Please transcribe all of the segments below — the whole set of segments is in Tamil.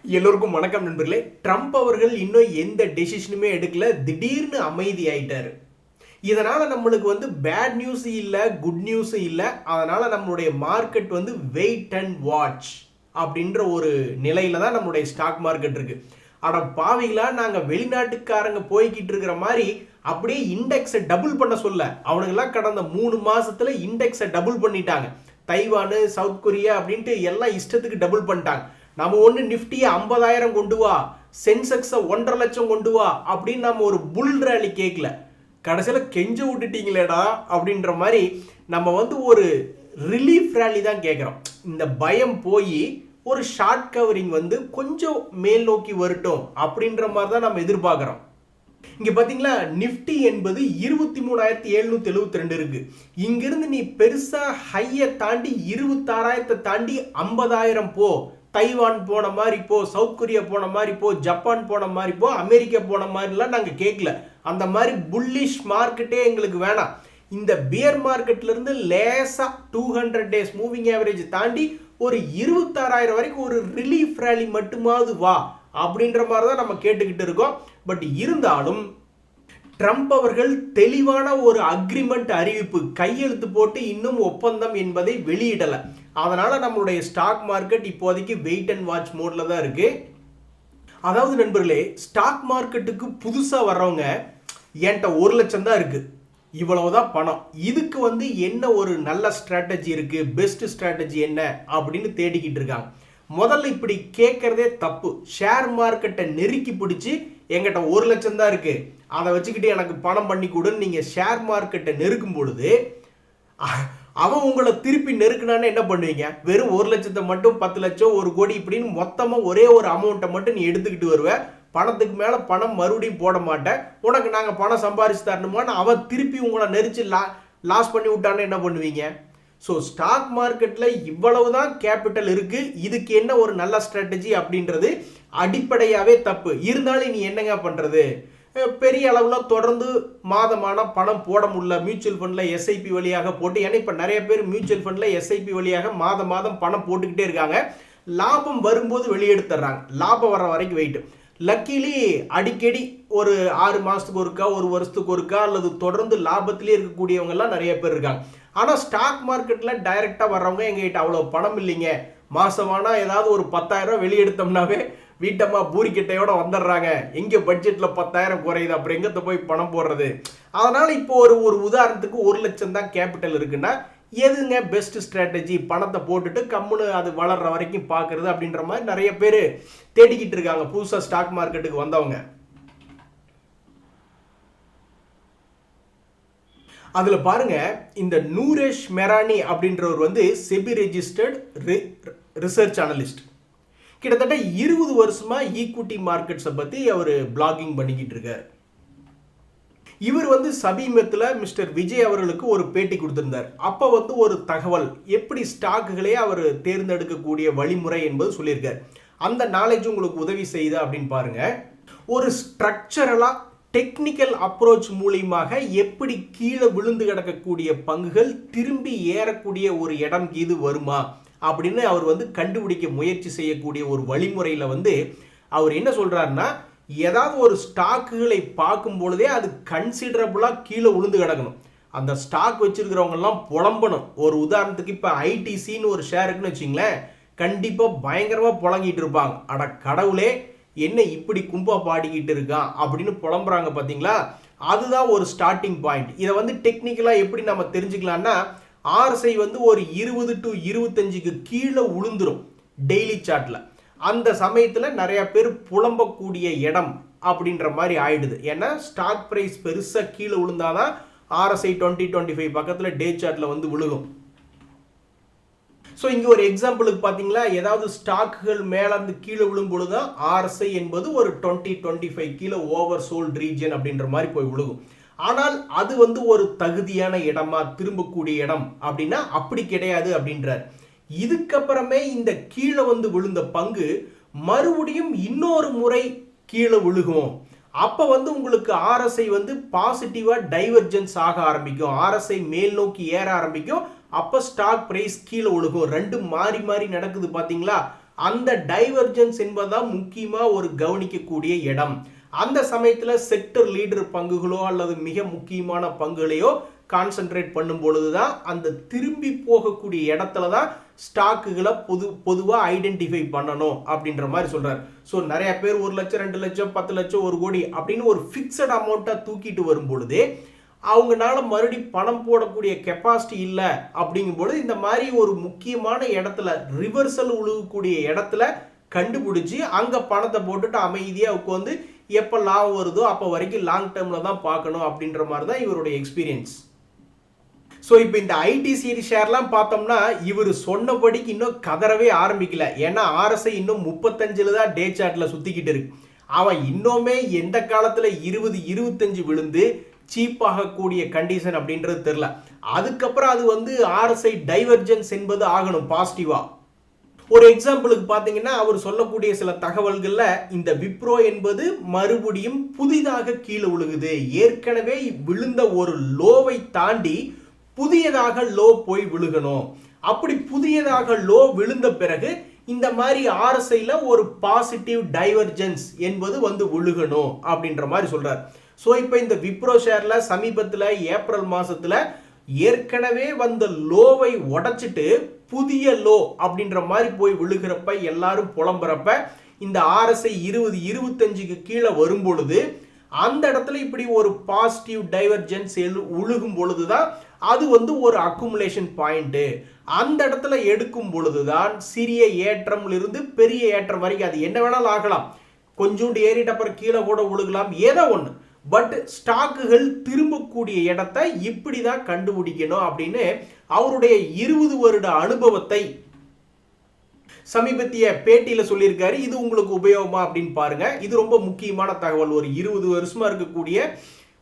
எல்லோருக்கும் வணக்கம் நண்பர்களே. ட்ரம்ப் அவர்கள் இன்னும் எந்த டெசிஷனுமே எடுக்கல, திடீர்னு அமைதி ஆயிட்டாரு. இதனால நம்மளுக்கு பேட் நியூஸ் இல்ல, குட் நியூஸ் இல்ல. அதனால நம்மளுடைய மார்க்கெட் வெயிட் அண்ட் வாட்ச் அப்படின்ற ஒரு நிலையில தான் நம்மளுடைய ஸ்டாக் மார்க்கெட் இருக்கு. அட பாவிகளா, நாங்க வெளிநாட்டுக்காரங்க போய்கிட்டு இருக்கிற மாதிரி அப்படியே இண்டெக்ஸை டபுள் பண்ண சொல்ல, அவனுங்கெல்லாம் கடந்த 3 மாசத்துல இண்டெக்ஸை டபுள் பண்ணிட்டாங்க. தைவானு, சவுத் கொரியா அப்படின்ட்டு எல்லாம் இஷ்டத்துக்கு டபுள் பண்ணிட்டாங்க. நம்ம ஒன்று நிஃப்டியை 50,000 கொண்டு வா, சென்செக்ஸை 1.5 லட்சம் கொண்டு வா அப்படின்னு நம்ம ஒரு புல் ரேலி கேட்கல. கடைசியில் கெஞ்ச விட்டுட்டீங்களேடா அப்படின்ற மாதிரி நம்ம ஒரு ரிலீஃப் ரேலி தான் கேட்குறோம். இந்த பயம் போய் ஒரு ஷார்ட் கவரிங் கொஞ்சம் மேல் நோக்கி வரட்டும் அப்படின்ற மாதிரி தான் நம்ம எதிர்பார்க்குறோம். இங்க பாத்தீங்களா, நிஃப்டி என்பது 23,772 இருக்கு. இங்கிருந்து நீ பெருசா ஹையை தாண்டி 26,000 தாண்டி 50,000 போ, தைவான் போன மாதிரி போ, சவுத் கொரியா போன மாதிரி போ, ஜப்பான் போன மாதிரி போ, அமெரிக்கா போன மாதிரிலாம் நாங்கள் கேட்கல. அந்த மாதிரி புல்லிஷ் மார்க்கெட்டே எங்களுக்கு வேணாம். இந்த பியர் மார்க்கெட்ல இருந்து லேசா 200 டேஸ் மூவிங் ஆவரேஜ் தாண்டி ஒரு 26,000 வரைக்கும் ஒரு ரிலீஃப் ரேலி மட்டுமாவது வா அப்படின்ற மாதிரி தான் நம்ம கேட்டுக்கிட்டு இருக்கோம். பட் இருந்தாலும் ட்ரம்ப் அவர்கள் தெளிவான ஒரு அக்ரிமெண்ட் அறிவிப்பு கையெழுத்து போட்டு இன்னும் ஒப்பந்தம் என்பதை வெளியிடல. அதனால நம்மளுடைய ஸ்டாக் மார்க்கெட் இப்போதைக்கு வெயிட் அண்ட் வாட்ச் மோட்ல தான் இருக்கு. அதாவது நண்பர்களே, ஸ்டாக் மார்க்கெட்டுக்கு புதுசா வர்றவங்க என்கிட்ட 1 லட்சம் தான் இருக்கு, இவ்வளவுதான் பணம், இதுக்கு என்ன ஒரு நல்ல ஸ்ட்ராட்டஜி இருக்கு, பெஸ்ட் ஸ்ட்ராட்டஜி என்ன அப்படின்னு தேடிக்கிட்டு இருக்காங்க. முதல்ல இப்படி கேட்கறதே தப்பு. ஷேர் மார்க்கெட்டை நெருக்கி பிடிச்சி எங்கிட்ட 1 லட்சம் தான் இருக்கு, அதை வச்சுக்கிட்டு எனக்கு பணம் பண்ணி கொடுன்னு நீங்க ஷேர் மார்க்கெட்டை நெருக்கும் பொழுது அவன் உங்களை திருப்பி நெருக்குனான்னு என்ன பண்ணுவீங்க? வெறும் 1 லட்சத்தை மட்டும் 10 லட்சம் 1 கோடி இப்படின்னு மொத்தமா ஒரே ஒரு அமௌண்ட்டை மட்டும் நீ எடுத்துக்கிட்டு வருவ. பணத்துக்கு மேல பணம் மறுபடியும் போட மாட்டேன், உனக்கு நாங்க பணம் சம்பாரிச்சு தரணுமான்னு அவன் திருப்பி உங்களை நெரிச்சு லாஸ் பண்ணி விட்டான்னு என்ன பண்ணுவீங்க? ஸோ ஸ்டாக் மார்க்கெட்டில் இவ்வளவுதான் கேபிட்டல் இருக்கு, இதுக்கு என்ன ஒரு நல்ல ஸ்ட்ராட்டஜி அப்படின்றது அடிப்படையாகவே தப்பு. இருந்தாலும் நீ என்னங்க பண்ணுறது? பெரிய அளவில் தொடர்ந்து மாதமான பணம் போட முடியல. மியூச்சுவல் ஃபண்டில் எஸ்ஐபி வழியாக போட்டு, ஏன்னா இப்போ நிறைய பேர் மியூச்சுவல் ஃபண்டில் எஸ்ஐபி வழியாக மாதம் பணம் போட்டுக்கிட்டே இருக்காங்க. லாபம் வரும்போது வெளியெடுத்துறாங்க, லாபம் வர வரைக்கும் வெயிட். லக்கிலி அடிக்கடி ஒரு 6 மாதத்துக்கு ஒருக்கா, 1 வருஷத்துக்கு ஒருக்கா அல்லது தொடர்ந்து லாபத்திலே இருக்கக்கூடியவங்கெல்லாம் நிறைய பேர் இருக்காங்க. ஆனால் ஸ்டாக் மார்க்கெட்டில் டைரெக்டாக வர்றவங்க எங்ககிட்ட அவ்வளோ பணம் இல்லைங்க, மாசமானா ஏதாவது ஒரு 10,000 வெளியெடுத்தோம்னாவே வீட்டம்மா பூரிக்கட்டையோட வந்துடுறாங்க, எங்கே பட்ஜெட்டில் 10,000 குறையுது, அப்புறம் எங்கே போய் பணம் போடுறது? அதனால் இப்போ ஒரு உதாரணத்துக்கு 1 லட்சம் தான் கேபிட்டல் இருக்குன்னா எதுங்க பெஸ்ட் ஸ்ட்ராட்டஜி? பணத்தை போட்டுட்டு கம்முன்னு அது வளர்ற வரைக்கும் பார்க்கறது அப்படின்ற மாதிரி நிறைய பேர் தேடிக்கிட்டு இருக்காங்க புதுசாக ஸ்டாக் மார்க்கெட்டுக்கு வந்தவங்க. அதில் பாருங்க, இந்த நூரேஷ் மெரானி அப்படின்றவர் செபி ரெஜிஸ்டர்ட் ரிசர்ச் அனலிஸ்ட். கிட்டத்தட்ட 20 வருஷமா ஈக்விட்டி மார்க்கெட்ஸை பற்றி அவர் பிளாகிங் பண்ணிக்கிட்டு இருக்கார். இவர் சமீபத்தில் மிஸ்டர் விஜய் அவர்களுக்கு ஒரு பேட்டி கொடுத்திருந்தார். அப்போ ஒரு தகவல், எப்படி ஸ்டாக்குகளே அவர் தேர்ந்தெடுக்கக்கூடிய வழிமுறை என்பது சொல்லியிருக்கார். அந்த நாலேஜ் உங்களுக்கு உதவி செய்யுது அப்படின்னு பாருங்க. ஒரு ஸ்ட்ரக்சரலா டெக்னிக்கல் அப்ரோச் மூலியமாக எப்படி கீழே விழுந்து கிடக்கக்கூடிய பங்குகள் திரும்பி ஏறக்கூடிய ஒரு இடம் இது வருமா அப்படின்னு அவர் கண்டுபிடிக்க முயற்சி செய்யக்கூடிய ஒரு வழிமுறையில் அவர் என்ன சொல்றாருன்னா, ஏதாவது ஒரு ஸ்டாக்குகளை பார்க்கும் பொழுதே அது கன்சிடரபுளாக கீழே விழுந்து கிடக்கணும். அந்த ஸ்டாக் வச்சிருக்கிறவங்கெல்லாம் புலம்பணும். ஒரு உதாரணத்துக்கு இப்போ ஐடிசின்னு ஒரு ஷேர் இருக்குன்னு வச்சிங்களேன், கண்டிப்பாக பயங்கரமாக புலங்கிட்டு இருப்பாங்க. அட கடவுளே, என்ன இப்படி கும்பா பாடிக்கிட்டு இருக்கான் அப்படின்னு புலம்புறாங்க பார்த்தீங்களா? அதுதான் ஒரு ஸ்டார்டிங் பாயிண்ட். இதை டெக்னிக்கலாக எப்படி நம்ம தெரிஞ்சுக்கலாம்னா, ஆர்எஸ்ஐ ஒரு 20 to 25க்கு கீழே உளுந்துரும் டெய்லி சார்ட்ல. அந்த சமயத்தில் நிறைய பேர் புலம்பக்கூடிய இடம் அப்படின்ற மாதிரி ஆயிடுது. ஏன்னா ஸ்டாக் பிரைஸ் பெருசாக கீழே விழுந்தாதான் ஆர்எஸ்ஐ 20-25 பக்கத்தில் டே சார்ட்ல விழுகும். ஸோ இங்கே ஒரு எக்ஸாம்பிளுக்கு பார்த்தீங்களா, ஏதாவது ஸ்டாக்குகள் மேலேருந்து கீழே விழும் பொழுது தான் ஆர்எஸ்ஐ என்பது ஒரு 20-25 கீழே ஓவர் சோல்ட் ரீஜன் அப்படின்ற மாதிரி போய் விழுகும். ஆனால் அது ஒரு தகுதியான இடமா, திரும்பக்கூடிய இடம் அப்படின்னா அப்படி கிடையாது அப்படின்றார். இதுக்கப்புறமே இந்த கீழே விழுந்த பங்கு மறுபடியும் இன்னொரு முறை கீழே விழுகும். அப்போ உங்களுக்கு ஆர்எஸ்ஐ பாசிட்டிவா டைவர்ஜென்ஸ் ஆக ஆரம்பிக்கும், ஆர்எஸ்ஐ மேல் நோக்கி ஏற ஆரம்பிக்கும். அப்போ ஸ்டாக் பிரைஸ் கீழே ஒழுகும். ரெண்டும் மாறி மாறி நடக்குது பார்த்தீங்களா? அந்த டைவர்ஜென்ஸ் என்பதுதான் முக்கியமாக ஒரு கவனிக்கக்கூடிய இடம். அந்த சமயத்தில் செக்டர் லீடர் பங்குகளோ அல்லது மிக முக்கியமான பங்குகளையோ கான்சென்ட்ரேட் பண்ணும் பொழுதுதான் அந்த திரும்பி போகக்கூடிய இடத்துல தான் ஸ்டாக்குகளை பொதுவாக ஐடென்டிஃபை பண்ணணும் அப்படின்ற மாதிரி சொல்றாரு. ஸோ நிறைய பேர் 1 லட்சம் 2 லட்சம் 10 லட்சம் 1 கோடி அப்படின்னு ஒரு ஃபிக்ஸட் அமௌண்ட்டை தூக்கிட்டு வரும் பொழுது அவங்களால மறுபடி பணம் போடக்கூடிய கெப்பாசிட்டி இல்லை அப்படிங்கும்போது இந்த மாதிரி ஒரு முக்கியமான இடத்துல ரிவர்சல் உழுகக்கூடிய இடத்துல கண்டுபிடிச்சி அங்கே பணத்தை போட்டுட்டு அமைதியாக உட்காந்து எப்போ லாபம் வருதோ அப்போ வரைக்கும் லாங் டேர்மில் தான் பார்க்கணும் அப்படின்ற மாதிரி தான் இவருடைய எக்ஸ்பீரியன்ஸ். ஸோ இப்போ இந்த ஐடிசி ஷேர்லாம் பார்த்தோம்னா இவர் சொன்னபடிக்கு இன்னும் கதறவே ஆரம்பிக்கல. ஏன்னா RSI இன்னும் 35 தான் டே சார்ட்டில் சுற்றிக்கிட்டு இருக்கு. அவன் இன்னுமே எந்த காலத்தில் 20 25 விழுந்து சீப்பாகக்கூடிய கண்டிஷன் அப்படின்றது தெரில. அதுக்கப்புறம் அது வந்து RSI டைவர்ஜென்ஸ் என்பது ஆகணும் பாசிட்டிவா. ஒரு எக்ஸாம்பிளுக்கு பார்த்தீங்கன்னா அவர் சொல்லக்கூடிய சில தகவல்கள்ல இந்த விப்ரோ என்பது மறுபடியும் புதிதாக கீழே விழுகுது. ஏற்கனவே விழுந்த ஒரு லோவை தாண்டி புதியதாக லோ போய் விழுகணும். அப்படி புதியதாக லோ விழுந்த பிறகு இந்த மாதிரி RSIல ஒரு பாசிட்டிவ் டைவர்ஜென்ஸ் என்பது வந்து விழுகணும் அப்படின்ற மாதிரி சொல்றார். ஸோ இப்போ இந்த விப்ரோ ஷேர்ல சமீபத்தில் ஏப்ரல் மாசத்துல ஏற்கனவே வந்த லோவை உடைச்சிட்டு புதிய லோ அப்படின்ற மாதிரி போய் விழுகிறப்ப எல்லாரும் புலம்புறப்ப இந்த RSI 20 25க்கு கீழே வரும் பொழுது அந்த இடத்துல இப்படி ஒரு பாசிட்டிவ் டைவர்ஜென்ஸ் உழுகும் பொழுதுதான் அது வந்து ஒரு அக்குமுலேஷன் பாயிண்ட். அந்த இடத்துல எடுக்கும் பொழுதுதான் சிறிய ஏற்றம்ல இருந்து பெரிய ஏற்றம் வரைக்கும் அது என்ன வேணாலும் ஆகலாம். கொஞ்சோண்டு ஏறிட்ட அப்புறம் கீழே கூட விழுகலாம், ஏதோ ஒன்று. பட் ஸ்டாக்குகள் திரும்பக்கூடிய இடத்தை இப்படி தான் கண்டுபிடிக்கணும் அப்படின்னு அவருடைய 20 வருட அனுபவத்தை சமீபத்திய பேட்டியில சொல்லியிருக்காரு. இது உங்களுக்கு உபயோகமா அப்படின்னு பாருங்க. இது ரொம்ப முக்கியமான தகவல். ஒரு 20 வருஷமா இருக்கக்கூடிய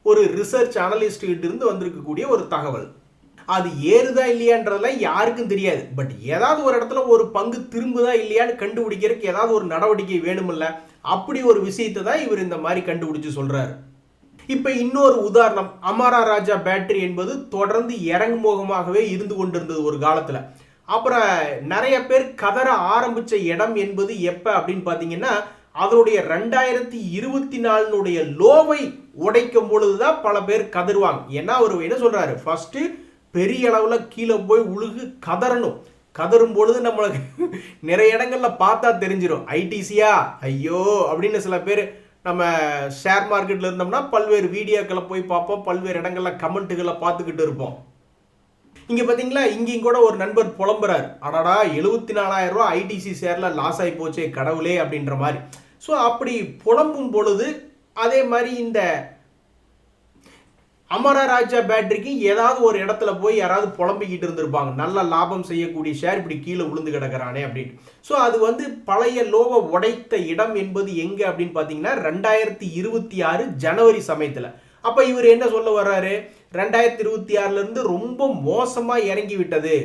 ஒரு ரிசர்ச் அனலிஸ்ட் கிட்ட இருந்து வந்திருக்கக்கூடிய ஒரு தகவல். அது ஏறுதா இல்லையான்றதெல்லாம் யாருக்கும் தெரியாது. பட் ஏதாவது ஒரு இடத்துல ஒரு பங்கு திரும்புதா இல்லையான்னு கண்டுபிடிக்கிறதுக்கு ஏதாவது ஒரு நடவடிக்கை வேணுமில்ல. அப்படி ஒரு விஷயத்தை தான் இவர் இந்த மாதிரி கண்டுபிடிச்சு சொல்றாரு. இப்ப இன்னொரு உதாரணம், அமரா ராஜா பேட்டரி என்பது தொடர்ந்து இறங்குமுகமாகவே இருந்து கொண்டிருந்தது ஒரு காலத்துல. அப்புறம் நிறைய பேர் கதற ஆரம்பிச்ச இடம் என்பது எப்ப அப்படின்னு பாத்தீங்கன்னா அதனுடைய 2024 லோவை உடைக்கும் பொழுதுதான் பல பேர் கதறுவாங்க. ஏன்னா அவர் என்ன சொல்றாரு, ஃபர்ஸ்ட் பெரிய அளவுல கீழே போய் உழுகு கதறணும். கதறும் பொழுது நம்மளுக்கு நிறைய இடங்கள்ல பார்த்தா தெரிஞ்சிடும். ஐடிசியா ஐயோ அப்படின்னு சில பேர் நம்ம ஷேர் மார்க்கெட்ல இருந்தோம்னா பல்வேறு வீடியோக்களை போய் பார்ப்போம், பல்வேறு இடங்கள்ல கமெண்ட்டுகளை பார்த்துக்கிட்டு இருப்போம். இங்க பாத்தீங்களா, இங்கேயும் கூட ஒரு நண்பர் புலம்புறாரு, அடடா 74,000 ரூபாய் ஐடிசி ஷேர்ல லாஸ் ஆகி போச்சே கடவுளே அப்படின்ற மாதிரி. ஸோ அப்படி புலம்பும் பொழுது அதே மாதிரி இந்த அமரா ராஜா பேட்டரிக்கு ஏதாவது ஒரு இடத்துல போய் யாராவது புலம்பிக்கிட்டு இருந்திருப்பாங்க, நல்ல லாபம் செய்யக்கூடிய ஷேர் இப்படி கீழே விழுந்து கிடக்கிறானே அப்படின்னு. ஸோ அது வந்து பழைய லோவை உடைத்த இடம் என்பது எங்க அப்படின்னு பார்த்தீங்கன்னா 2026 ஜனவரி சமயத்தில். அப்போ இவர் என்ன சொல்ல வர்றாரு, 2026 இருந்து ரொம்ப மோசமா இறங்கி விட்டது.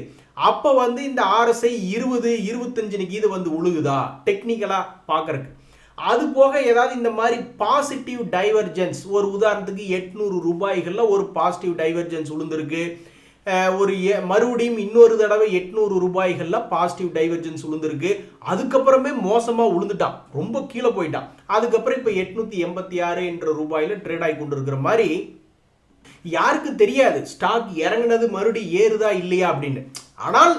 அப்போ வந்து இந்த RSI 20 25 இது வந்து உழுகுதா டெக்னிக்கலா பார்க்கறதுக்கு. அது போக ஏதாவது இந்த மாதிரி பாசிட்டிவ் டைவர்ஜென்ஸ், ஒரு உதாரணத்துக்கு 800 ரூபாய்கள்ல ஒரு பாசிட்டிவ் டைவர்ஜென்ஸ் விழுந்திருக்கு. ஒரு மறுபடியும் இன்னொரு தடவை 800 ரூபாய்கள்ல பாசிட்டிவ் டைவர்ஜென்ஸ் விழுந்திருக்கு. அதுக்கப்புறமே மோசமா விழுந்துட்டான், ரொம்ப கீழே போயிட்டான். அதுக்கப்புறம் இப்போ 886 என்ற ரூபாயில ட்ரேட் ஆகி கொண்டிருக்கிற மாதிரி யாருக்கு தெரியாது ஸ்டாக் இறங்குனது மறுபடியும் ஏறுதா இல்லையா அப்படின்னு. ஆனால்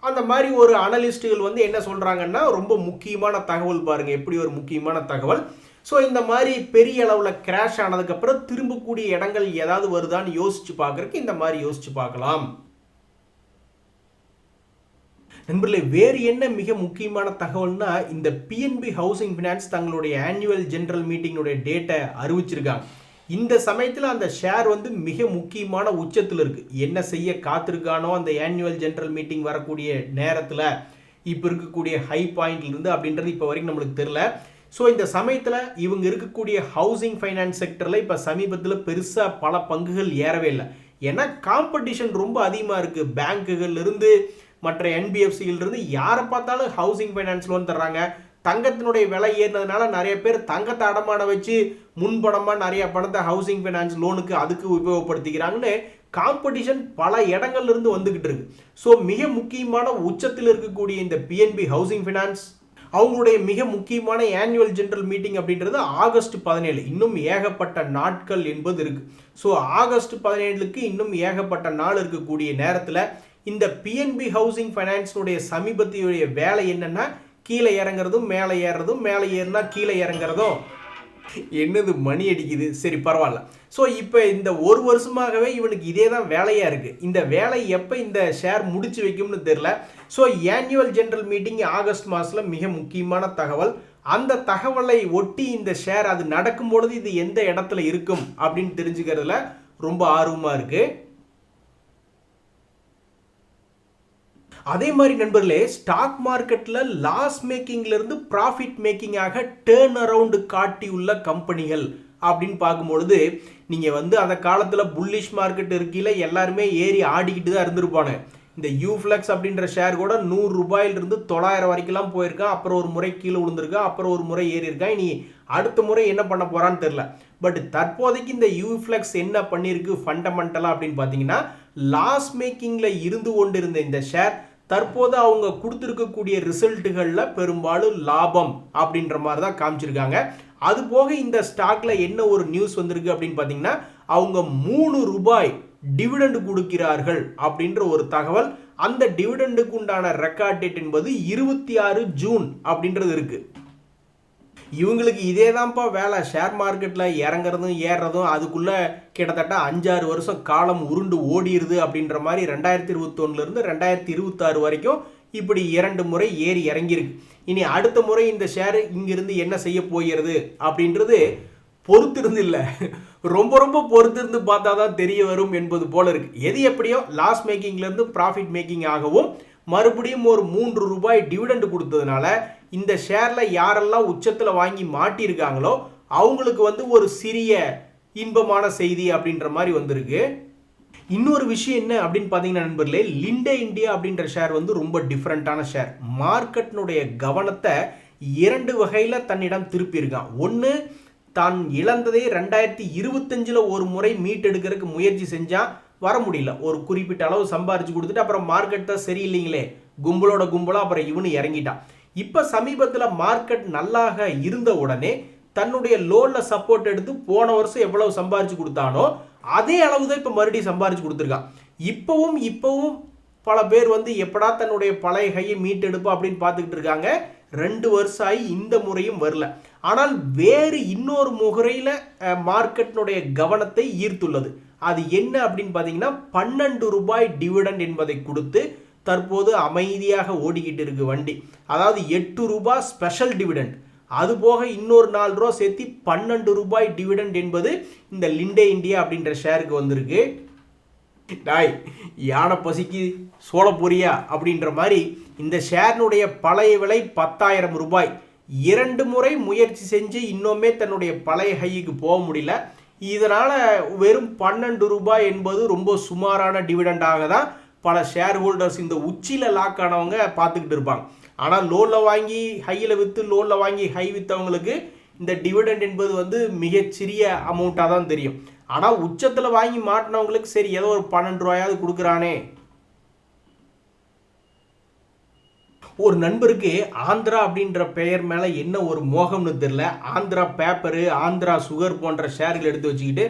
அந்த மாதிரி ஒரு அனலிஸ்டுகள் வந்து என்ன சொல்றாங்கன்னா ரொம்ப முக்கியமான தகவல் பாருங்க, எப்படி ஒரு முக்கியமான தகவல். ஸோ இந்த மாதிரி பெரிய அளவில் கிராஷ் ஆனதுக்கப்புறம் திரும்பக்கூடிய இடங்கள் ஏதாவது வருதான்னு யோசிச்சு பார்க்கறதுக்கு இந்த மாதிரி யோசிச்சு பார்க்கலாம். நண்பர்களே, வேறு என்ன மிக முக்கியமான தகவல்னா, இந்த PNB ஹவுசிங் ஃபினான்ஸ் தங்களுடைய ஆனுவல் ஜெனரல் மீட்டிங்குடைய டேட்டை அறிவிச்சிருக்காங்க. இந்த சமயத்தில் அந்த ஷேர் வந்து மிக முக்கியமான உச்சத்தில் இருக்கு. என்ன செய்ய காத்திருக்கானோ அந்த ஆனுவல் ஜெனரல் மீட்டிங் வரக்கூடிய நேரத்தில் இப்போ இருக்கக்கூடிய ஹை பாயிண்ட்ல இருந்து அப்படின்றது இப்போ வரைக்கும் நம்மளுக்கு தெரியல. ஸோ இந்த சமயத்தில் இவங்க இருக்கக்கூடிய ஹவுசிங் ஃபைனான்ஸ் செக்டரில் இப்போ சமீபத்தில் பெருசாக பல பங்குகள் ஏறவே இல்லை. ஏன்னா காம்படிஷன் ரொம்ப அதிகமாக இருக்குது. பேங்குகள் இருந்து மற்ற NBFCகள் இருந்து யாரை பார்த்தாலும் ஹவுசிங் ஃபைனான்ஸ் லோன் தர்றாங்க. தங்கத்தினுடைய விலை ஏறினதுனால நிறைய பேர் தங்கத்தை அடமான வச்சு முன்பணமாக நிறைய பணத்தை ஹவுசிங் ஃபைனான்ஸ் லோனுக்கு அதுக்கு உபயோகப்படுத்திக்கிறாங்கன்னு காம்படிஷன் பல இடங்கள்ல இருந்து வந்துகிட்டு இருக்கு. ஸோ மிக முக்கியமான உச்சத்தில் இருக்கக்கூடிய இந்த பிஎன்பி ஹவுசிங் ஃபைனான்ஸ் அவங்களுடைய மிக முக்கியமான ஆனுவல் ஜெனரல் மீட்டிங் அப்படின்றது ஆகஸ்ட் 17. இன்னும் ஏகப்பட்ட நாட்கள் என்பது இருக்கு. ஸோ ஆகஸ்ட் 17க்கு இன்னும் ஏகப்பட்ட நாள் இருக்கக்கூடிய நேரத்தில் இந்த பிஎன்பி ஹவுசிங் ஃபைனான்ஸுடைய சமீபத்தியுடைய வேலை என்னன்னா, கீழே இறங்குறதும் மேலே ஏறுறதும், மேலே ஏறினா கீழே இறங்குறதும். என்னது மணி அடிக்குது, சரி பரவாயில்ல. ஸோ இப்போ இந்த ஒரு வருஷமாகவே இவனுக்கு இதே தான் வேலையாக இருக்குது. இந்த வேலை எப்போ இந்த ஷேர் முடிச்சு வைக்கும்னு தெரில. So annual general meeting August மாதத்தில் மிக முக்கியமான தகவல். அந்த தகவலை ஒட்டி இந்த ஷேர் அது நடக்கும்பொழுது இது எந்த இடத்துல இருக்கும் அப்படின்னு தெரிஞ்சுக்கிறதுல ரொம்ப ஆர்வமாக இருக்குது. அதே மாதிரி நண்பர்களே, ஸ்டாக் மார்க்கெட்டில் லாஸ் மேக்கிங்லேருந்து ப்ராஃபிட் மேக்கிங்காக டேர்ன் அரவுண்டு காட்டியுள்ள கம்பெனிகள் அப்படின்னு பார்க்கும்பொழுது, நீங்கள் அந்த காலத்தில் புல்லிஷ் மார்க்கெட் இருக்கையில் எல்லாருமே ஏறி ஆடிக்கிட்டு தான் இருந்திருப்பாங்க. இந்த யூஃப்ளெக்ஸ் அப்படின்ற ஷேர் கூட 100 ரூபாயிலிருந்து 900 வரைக்கும்லாம் போயிருக்கான். அப்புறம் ஒரு முறை கீழே விழுந்திருக்கான், அப்புறம் ஒரு முறை ஏறி இருக்கான். இனி அடுத்த முறை என்ன பண்ண போகிறான்னு தெரில. பட் தற்போதைக்கு இந்த யூஃப்ளெக்ஸ் என்ன பண்ணியிருக்கு ஃபண்டமெண்டலாக அப்படின்னு பார்த்தீங்கன்னா, லாஸ் மேக்கிங்கில் இருந்து கொண்டு இருந்த இந்த ஷேர் தற்போது அவங்க கொடுத்துருக்கக்கூடிய ரிசல்ட்டுகளில் பெரும்பாலும் லாபம் அப்படின்ற மாதிரி தான் காமிச்சிருக்காங்க. அது போக இந்த ஸ்டாக்ல என்ன ஒரு நியூஸ் வந்திருக்கு அப்படின்னு பார்த்தீங்கன்னா, அவங்க 3 ரூபாய் டிவிடெண்ட் கொடுக்கிறார்கள் அப்படின்ற ஒரு தகவல். அந்த டிவிடெண்டுக்கு உண்டான ரெக்கார்ட் டேட் என்பது 26 ஜூன் அப்படின்றது இருக்கு. இவங்களுக்கு இதே தான்ப்பா வேலை, ஷேர் மார்க்கெட்டில் இறங்குறதும் ஏறுறதும். அதுக்குள்ளே கிட்டத்தட்ட 5-6 வருஷம் காலம் உருண்டு ஓடிடுது அப்படின்ற மாதிரி 2021லேருந்து 2026 வரைக்கும் இப்படி 2 முறை ஏறி இறங்கியிருக்கு. இனி அடுத்த முறை இந்த ஷேர் இங்கிருந்து என்ன செய்ய போகிறது அப்படின்றது பொறுத்திருந்து இல்லை, ரொம்ப ரொம்ப பொறுத்திருந்து பார்த்தா தான் தெரிய வரும் என்பது போல இருக்கு. எது எப்படியோ லாஸ் மேக்கிங்லேருந்து ப்ராஃபிட் மேக்கிங் ஆகவும் மறுபடியும் ஒரு 3 ரூபாய் டிவிடெண்ட் கொடுத்ததுனால இந்த ஷேரில் யாரெல்லாம் உச்சத்தில் வாங்கி மாட்டியிருக்காங்களோ அவங்களுக்கு ஒரு சிறிய இன்பமான செய்தி அப்படின்ற மாதிரி வந்திருக்கு. இன்னொரு விஷயம் என்ன அப்படின்னு பார்த்தீங்கன்னா நண்பர்களே, லிண்டே இந்தியா அப்படின்ற ஷேர் ரொம்ப டிஃப்ரெண்ட்டான ஷேர். மார்க்கெட்டினுடைய கவனத்தை 2 வகையில் தன்னிடம் திருப்பியிருக்கான். ஒன்று, தான் இழந்ததை 2025 ஒரு முறை மீட்டெடுக்கிறதுக்கு முயற்சி செஞ்சால் வர முடியல, ஒரு குறிப்பிட்ட அளவு சம்பாரிச்சு கொடுத்துட்டு அப்புறம் மார்க்கெட் தான் சரியில்லைங்களே, கும்பலோட கும்பலாக அப்புறம் இவனு இறங்கிட்டான். இப்போ சமீபத்தில் மார்க்கெட் நல்லாக இருந்த உடனே தன்னுடைய லோனில் சப்போர்ட் எடுத்து போன வருஷம் எவ்வளவு சம்பாரிச்சு கொடுத்தானோ அதே அளவு தான் இப்போ மறுபடியும் சம்பாரிச்சு கொடுத்துருக்கான். இப்பவும் பல பேர் எப்படா தன்னுடைய பழைய கையை மீட்டெடுப்பா அப்படின்னு பார்த்துக்கிட்டு இருக்காங்க. 2 வருஷம் ஆகி இந்த முறையும் வரல. ஆனால் வேறு இன்னொரு முறையில் மார்க்கெட்டினுடைய கவனத்தை ஈர்த்துள்ளது. அது என்ன அப்படின்னு பார்த்தீங்கன்னா, 12 ரூபாய் டிவிடெண்ட் என்பதை கொடுத்து தற்போது அமைதியாக ஓடிக்கிட்டு இருக்கு வண்டி. அதாவது 8 ரூபாய் ஸ்பெஷல் டிவிடெண்ட், அது போக இன்னொரு 4 ரூபா சேர்த்து 12 ரூபாய் டிவிடெண்ட் என்பது இந்த லிண்டே இந்தியா அப்படின்ற ஷேருக்கு வந்திருக்கு. டாய் யானை பசிக்கு சோள பொரியா அப்படின்ற மாதிரி இந்த ஷேர்னுடைய பழைய விலை 10,000 ரூபாய். 2 முறை முயற்சி செஞ்சு இன்னுமே தன்னுடைய பழைய ஹைக்கு போக முடியல. இதனால் வெறும் 12 ரூபாய் என்பது ரொம்ப சுமாரான டிவிடெண்டாக தான் பல ஷேர் ஹோல்டர்ஸ் இந்த உச்சியில் லாக் ஆனவங்க பார்த்துக்கிட்டு இருப்பாங்க. ஆனால் லோனில் வாங்கி ஹையில் விற்று லோனில் வாங்கி ஹை விற்றவங்களுக்கு இந்த டிவிடெண்ட் என்பது மிகச்சிறிய அமௌண்ட்டாக தான் தெரியும். ஆனால் உச்சத்தில் வாங்கி மாட்டினவங்களுக்கு சரி ஏதோ ஒரு 12 ரூபாயாவது கொடுக்குறானே. ஒரு நண்பருக்கு ஆந்திரா அப்படின்ற பெயர் மேலே என்ன ஒரு மோகம்னு தெரில. ஆந்திரா பேப்பரு, ஆந்திரா சுகர் போன்ற ஷேர்கள் எடுத்து வச்சுக்கிட்டு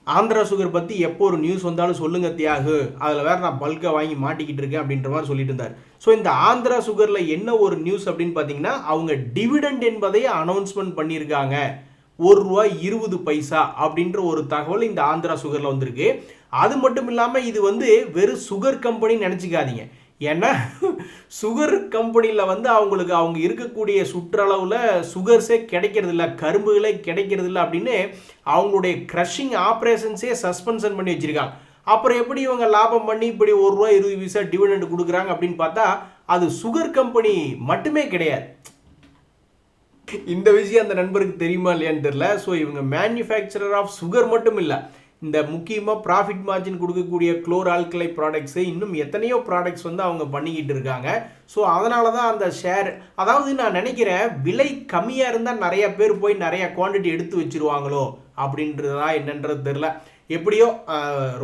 ஆந்திரா சுகர் பற்றி எப்போ ஒரு நியூஸ் வந்தாலும் சொல்லுங்க தியாகு, அதில் வேறு நான் பல்காக வாங்கி மாட்டிக்கிட்டு இருக்கேன் அப்படின்ற மாதிரி சொல்லிட்டு இருந்தார். ஸோ இந்த ஆந்திரா சுகரில் என்ன ஒரு நியூஸ் அப்படின்னு பார்த்தீங்கன்னா, அவங்க டிவிடெண்ட் என்பதை அனௌன்ஸ்மெண்ட் பண்ணியிருக்காங்க. ₹1.20 அப்படின்ற ஒரு தகவல் இந்த ஆந்திரா சுகரில் வந்திருக்கு. அது மட்டும் இல்லாமல் இது வெறும் சுகர் கம்பெனின்னு நினச்சிக்காதீங்க. ஏன்னா சுகர் கம்பெனியில் அவங்களுக்கு அவங்க இருக்கக்கூடிய சுற்றளவில் சுகர்ஸே கிடைக்கிறது இல்லை, கரும்புகளே கிடைக்கிறது இல்லை அப்படின்னு அவங்களுடைய க்ரஷிங் ஆப்ரேஷன்ஸே சஸ்பென்ஷன் பண்ணி வச்சுருக்காங்க. அப்புறம் எப்படி இவங்க லாபம் பண்ணி இப்படி ₹1.20 டிவிடெண்ட் கொடுக்குறாங்க அப்படின்னு பார்த்தா அது சுகர் கம்பெனி மட்டுமே கிடையாது. இந்த விஷயம் அந்த நண்பருக்கு தெரியுமா இல்லையான்னு தெரியல. ஸோ இவங்க மேனுஃபேக்சரர் ஆஃப் சுகர் மட்டும் இல்லை, இந்த முக்கியமாக ப்ராஃபிட் மார்ஜின் கொடுக்கக்கூடிய குளோர் ஆல்கலை ப்ராடக்ட்ஸு இன்னும் எத்தனையோ ப்ராடக்ட்ஸ் வந்து அவங்க பண்ணிக்கிட்டு இருக்காங்க. ஸோ அதனால தான் அந்த ஷேர், அதாவது நான் நினைக்கிறேன் விலை கம்மியாக இருந்தால் நிறைய பேர் போய் நிறைய குவான்டிட்டி எடுத்து வச்சுருவாங்களோ அப்படின்றதா என்னன்றது தெரில. எப்படியோ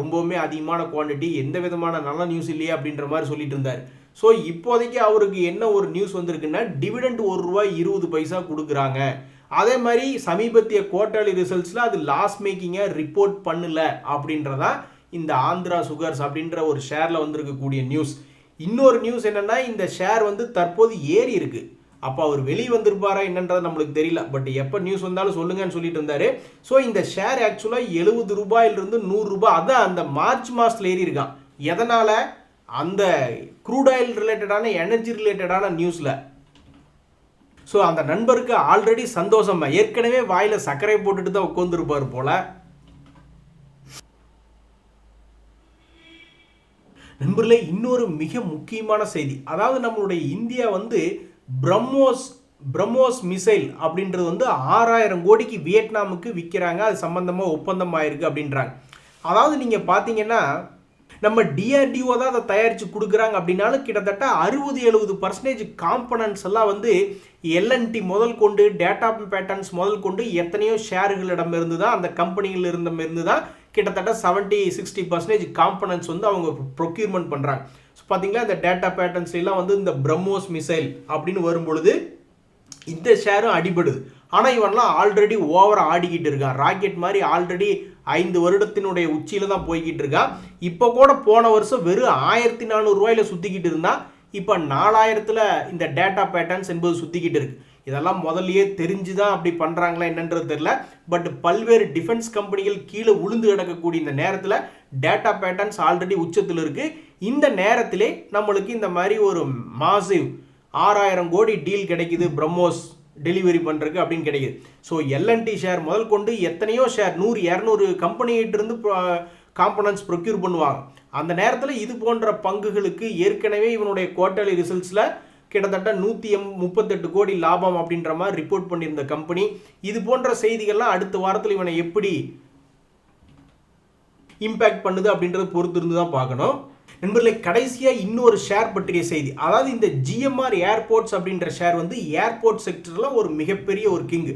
ரொம்பவுமே அதிகமான குவான்டிட்டி, எந்த விதமான நல்ல நியூஸ் இல்லையே அப்படின்ற மாதிரி சொல்லிட்டு இருந்தார். ஸோ இப்போதைக்கு அவருக்கு என்ன ஒரு நியூஸ் வந்திருக்குன்னா, டிவிடெண்ட் ₹1.20 கொடுக்குறாங்க. அதே மாதிரி சமீபத்திய குவார்டர்லி ரிசல்ட்ஸில் அது லாஸ் மேக்கிங்காக ரிப்போர்ட் பண்ணல அப்படின்றதா இந்த ஆந்திரா சுகர்ஸ் அப்படின்ற ஒரு ஷேரில் வந்திருக்கக்கூடிய நியூஸ். இன்னொரு நியூஸ் என்னென்னா, இந்த ஷேர் வந்து தற்போது ஏறி இருக்கு. அப்போ அவர் வெளியே வந்திருப்பாரா என்னன்றது நம்மளுக்கு தெரியல. பட் எப்போ நியூஸ் வந்தாலும் சொல்லுங்கன்னு சொல்லிட்டு இருந்தாரு. ஸோ இந்த ஷேர் ஆக்சுவலாக ₹70 ₹100, அதான் அந்த மார்ச் மாதத்தில் ஏறி இருக்கான். எதனால்? அந்த க்ரூட் ஆயில் ரிலேட்டடான, எனர்ஜி ரிலேட்டடான நியூஸில். ஸோ அந்த நண்பருக்கு ஆல்ரெடி சந்தோஷமா, ஏற்கனவே வாயில் சர்க்கரை போட்டுட்டு தான் உட்காந்துருப்பார் போல. நண்பர்களே, இன்னொரு மிக முக்கியமான செய்தி, அதாவது நம்மளுடைய இந்தியா வந்து பிரம்மோஸ் மிசைல் அப்படின்றது வந்து 6000 கோடிக்கு வியட்நாமுக்கு விற்கிறாங்க. அது சம்பந்தமாக ஒப்பந்தம் ஆயிருக்கு அப்படின்றாங்க. அதாவது நீங்கள் பார்த்தீங்கன்னா, நம்ம டிஆர்டிஓ தான் அதை தயாரித்து கொடுக்குறாங்க அப்படின்னாலும் கிட்டத்தட்ட 60-70% காம்பனன்ட்ஸ் எல்லாம் வந்து எல்என்டி முதல் கொண்டு, டேட்டா பேட்டர்ன்ஸ் முதல் கொண்டு எத்தனையோ ஷேர்களிடமிருந்து தான், அந்த கம்பெனிகள் இருந்தமிருந்து தான் கிட்டத்தட்ட 70-60% காம்பனன்ட்ஸ் வந்து அவங்க ப்ரொக்யூர்மெண்ட் பண்ணுறாங்க. ஸோ பார்த்தீங்களா, இந்த டேட்டா பேட்டர்ன்ஸ் எல்லாம் வந்து இந்த பிரம்மோஸ் மிசைல் அப்படின்னு வரும்பொழுது இந்த ஷேரும் அடிபடுது. ஆனால் இவன்லாம் ஆல்ரெடி ஓவராக ஆடிக்கிட்டு இருக்கான். ராக்கெட் மாதிரி ஆல்ரெடி 5 வருடத்தினுடைய உச்சியில் தான் போய்கிட்டு இருக்கான். இப்போ கூட போன வருஷம் வெறும் ₹1400 சுற்றிக்கிட்டு இருந்தால் இப்போ 4000 இந்த டேட்டா பேட்டர்ன்ஸ் என்பது சுற்றிக்கிட்டு இருக்கு. இதெல்லாம் முதல்லயே தெரிஞ்சு தான் அப்படி பண்ணுறாங்களா என்னன்றது தெரியல. பட் பல்வேறு டிஃபென்ஸ் கம்பெனிகள் கீழே உளுந்து கிடக்கக்கூடிய இந்த நேரத்தில் டேட்டா பேட்டர்ன்ஸ் ஆல்ரெடி உச்சத்தில் இருக்குது. இந்த நேரத்திலே நம்மளுக்கு இந்த மாதிரி ஒரு மாசிவ் 6000 கோடி டீல் கிடைக்குது, பிரம்மோஸ் டெலிவரி பண்ணுறதுக்கு அப்படின்னு கிடைக்குது. ஸோ எல்என்டி ஷேர் முதல் கொண்டு எத்தனையோ ஷேர் 100-200 கம்பெனிகிட்ட இருந்து காம்பனன்ட்ஸ் ப்ரொக்யூர் பண்ணுவாங்க. அந்த நேரத்தில் இது போன்ற பங்குகளுக்கு ஏற்கனவே இவனுடைய குவார்டர்லி ரிசல்ட்ஸில் கிட்டத்தட்ட 138 கோடி லாபம் அப்படின்ற மாதிரி ரிப்போர்ட் பண்ணியிருந்த கம்பெனி. இது போன்ற செய்திகள்லாம் அடுத்த வாரத்தில் இவனை எப்படி இம்பேக்ட் பண்ணுது அப்படின்றத பொறுத்து இருந்து தான் பார்க்கணும். நண்பர்களே, கடைசியாக இன்னொரு ஷேர் பற்றிய செய்தி, அதாவது இந்த ஜிஎம்ஆர் ஏர்போர்ட்ஸ் அப்படின்ற ஷேர் வந்து ஏர்போர்ட் செக்டரில் ஒரு மிகப்பெரிய ஒரு கிங்கு.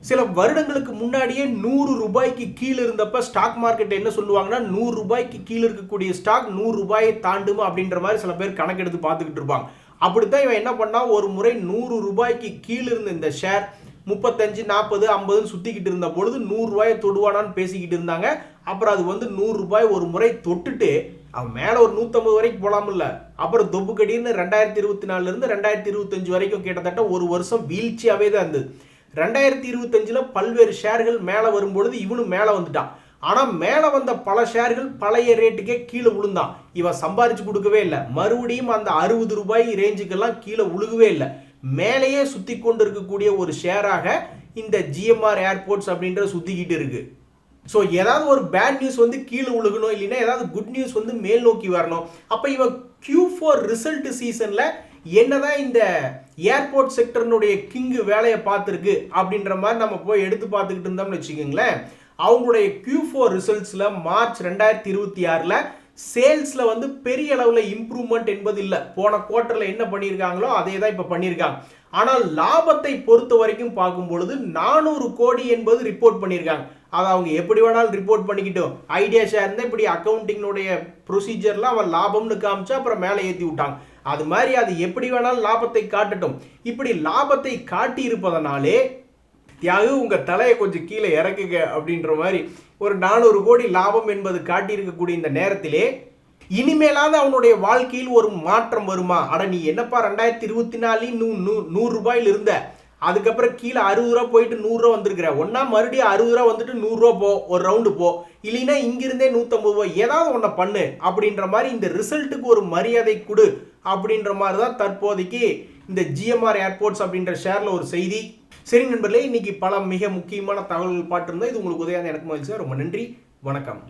சில வருடங்களுக்கு முன்னாடியே ₹100 கீழே இருந்தப்ப ஸ்டாக் மார்க்கெட் என்ன சொல்லுவாங்கன்னா, ₹100 கீழே இருக்கக்கூடிய ஸ்டாக் ₹100 தாண்டுமா அப்படின்ற மாதிரி சில பேர் கணக்கெடுத்து பார்த்துக்கிட்டு இருப்பாங்க. அப்படித்தான் இவன் என்ன பண்ணா, ஒரு முறை ₹100 கீழே இருந்த இந்த ஷேர் 35, 40, 50 சுற்றிக்கிட்டு இருந்த பொழுது ₹100 தொடுவானான்னு பேசிக்கிட்டு இருந்தாங்க. அப்புறம் அது வந்து ₹100 ஒரு முறை தொட்டுட்டு அவன் மேலே ஒரு 150 வரைக்கும் போகலாமில்ல. அப்புறம் தொப்பு கடின்னு 2024 2025 வரைக்கும் கிட்டத்தட்ட ஒரு வருஷம் வீழ்ச்சியாகவே தான் இருந்தது. 2025 பல்வேறு ஷேர்கள் மேலே வரும்பொழுது இவனும் மேலே வந்துட்டான். ஆனால் மேலே வந்த பல ஷேர்கள் பழைய ரேட்டுக்கே கீழே விழுந்தான். இவன் சம்பாரிச்சு கொடுக்கவே இல்லை. மறுபடியும் அந்த ₹60 ரேஞ்சுக்கெல்லாம் கீழே விழுகவே இல்லை. மேலேயே சுற்றி கொண்டு இருக்கக்கூடிய ஒரு ஷேராக இந்த ஜிஎம்ஆர் ஏர்போர்ட்ஸ் அப்படின்ற சுற்றிக்கிட்டு இருக்கு. ஸோ ஏதாவது ஒரு பேட் நியூஸ் வந்து கீழே விழுகணும், இல்லைன்னா ஏதாவது குட் நியூஸ் வந்து மேல் நோக்கி வரணும். அப்போ இவன் Q4 ரிசல்ட் சீசனில் என்னதான் இந்த ஏர்போர்ட் செக்டர்னுடைய கிங்கு வேலையை பார்த்துருக்கு அப்படின்ற மாதிரி நம்ம போய் எடுத்து பார்த்துக்கிட்டு இருந்தோம்னு வச்சுக்கோங்களேன். அவங்களுடைய Q4 ரிசல்ட்ஸில் மார்ச் 2026 சேல்ஸில் வந்து பெரிய அளவில் இம்ப்ரூவ்மெண்ட் என்பது இல்லை. போன குவார்ட்டரில் என்ன பண்ணியிருக்காங்களோ அதே தான் இப்போ பண்ணியிருக்காங்க. ஆனால் லாபத்தை பொறுத்த வரைக்கும் பார்க்கும் பொழுது 400 கோடி என்பது ரிப்போர்ட் பண்ணியிருக்காங்க. அதை அவங்க எப்படி வேணாலும் ரிப்போர்ட் பண்ணிக்கிட்டோம். ஐடியா ஷேர் இருந்தால் இப்படி அக்கௌண்டிங்னுடைய ப்ரொசீஜர்லாம் அவன் லாபம்னு காமிச்சா அப்புறம் மேலே ஏற்றி விட்டாங்க. அது மாதிரி அது எப்படி வேணாலும் லாபத்தை காட்டட்டும். இப்படி லாபத்தை காட்டி இருப்பதனாலே தியாகு உங்கள் தலையை கொஞ்சம் கீழே இறக்குங்க அப்படின்ற மாதிரி ஒரு 400 கோடி லாபம் என்பது காட்டியிருக்கக்கூடிய இந்த நேரத்திலே இனிமேலாவது அவனுடைய வாழ்க்கையில் ஒரு மாற்றம் வருமா? அட நீ என்னப்பா 2024 ₹100 இருந்த, அதுக்கப்புறம் கீழே ₹60 போயிட்டு ₹100 வந்திருக்கிற, ஒன்னா மறுபடியும் ₹60 வந்துட்டு ₹100 போ, ஒரு ரவுண்டு போ, இல்லைன்னா இங்கிருந்தே ₹150 ஏதாவது ஒன்றை பண்ணு அப்படின்ற மாதிரி இந்த ரிசல்ட்டுக்கு ஒரு மரியாதை கொடு அப்படின்ற மாதிரி தான் தற்போதைக்கு இந்த ஜிஎம்ஆர் ஏர்போர்ட்ஸ் அப்படின்ற ஷேரில் ஒரு செய்தி. சரி நண்பர்களே, இன்னைக்கு பல மிக முக்கியமான தகவல்கள் பார்த்துருந்தோம். இது உங்களுக்கு உதவியான எனக்கு மகிழ்ச்சி. ரொம்ப நன்றி, வணக்கம்.